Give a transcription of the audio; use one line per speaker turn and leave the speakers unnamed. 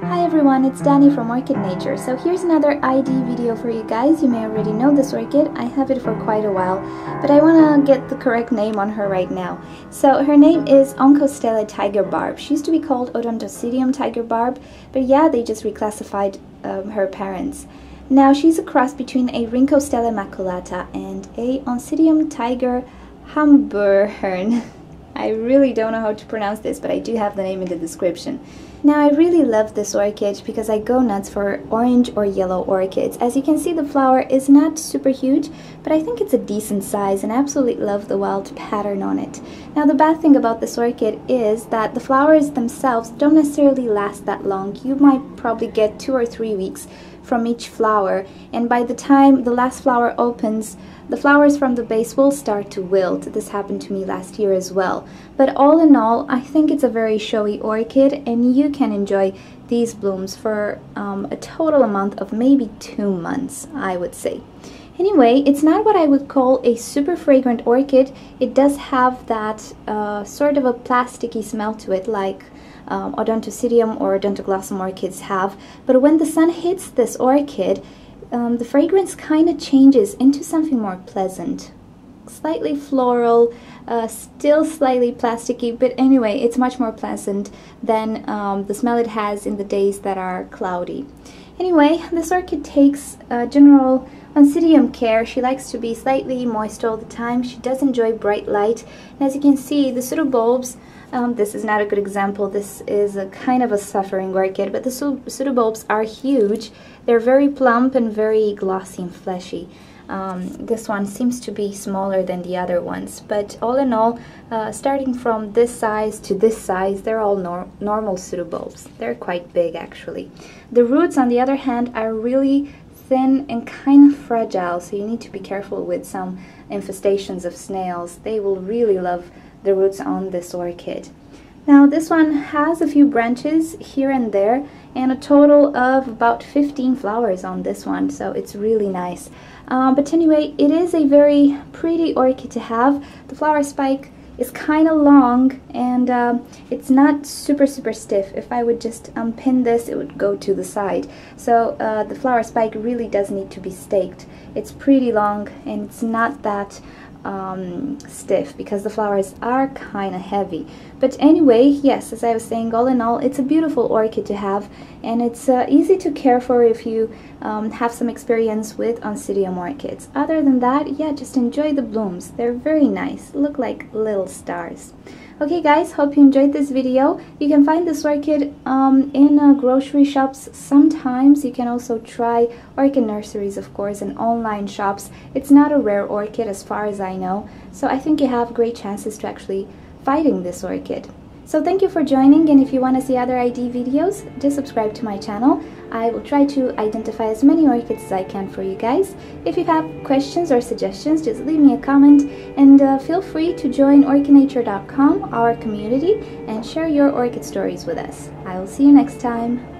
Hi everyone, it's Danny from Orchid Nature. So here's another ID video for you guys. You may already know this orchid. I have it for quite a while, but I want to get the correct name on her right now. So her name is Oncostele Tiger Barb. She used to be called Odontocidium Tiger Barb, but yeah, they just reclassified her parents. Now she's a cross between a Rhynchostele maculata and a Oncidium Tiger Hambühren. I really don't know how to pronounce this, but I do have the name in the description. Now I really love this orchid because I go nuts for orange or yellow orchids. As you can see, the flower is not super huge, but I think it's a decent size and I absolutely love the wild pattern on it. Now the bad thing about this orchid is that the flowers themselves don't necessarily last that long. You might probably get 2 or 3 weeks from each flower, and by the time the last flower opens, the flowers from the base will start to wilt. This happened to me last year as well. But all in all, I think it's a very showy orchid and you can enjoy these blooms for a total month of maybe 2 months, I would say. Anyway, it's not what I would call a super fragrant orchid. It does have that sort of a plasticky smell to it, like Odontocidium or Odontoglossum orchids have. But when the sun hits this orchid, the fragrance kind of changes into something more pleasant, slightly floral, still slightly plasticky, but anyway, it's much more pleasant than the smell it has in the days that are cloudy. Anyway, this orchid takes general Oncidium care. She likes to be slightly moist all the time. She does enjoy bright light, and as you can see, the pseudobulbs, this is not a good example. This is a kind of a suffering orchid, but the pseudobulbs are huge. They're very plump and very glossy and fleshy. This one seems to be smaller than the other ones, but all in all, starting from this size to this size, they're all normal pseudobulbs. They're quite big actually. The roots, on the other hand, are really thin and kind of fragile, so you need to be careful with some infestations of snails. They will really love the roots on this orchid. Now this one has a few branches here and there and a total of about 15 flowers on this one, so it's really nice. But anyway, it is a very pretty orchid to have. The flower spike is kind of long and it's not super stiff. If I would just pin this, it would go to the side. So the flower spike really does need to be staked. It's pretty long and it's not that stiff because the flowers are kind of heavy. But anyway, yes, as I was saying, all in all, it's a beautiful orchid to have, and it's easy to care for if you have some experience with Oncidium orchids. Other than that, yeah, just enjoy the blooms. They're very nice, look like little stars. Okay guys, hope you enjoyed this video. You can find this orchid in grocery shops sometimes. You can also try orchid nurseries, of course, and online shops. It's not a rare orchid as far as I know, so I think you have great chances to actually finding this orchid. So thank you for joining, and if you want to see other ID videos, just subscribe to my channel. I will try to identify as many orchids as I can for you guys. If you have questions or suggestions, just leave me a comment, and feel free to join orchidnature.com, our community, and share your orchid stories with us. I will see you next time.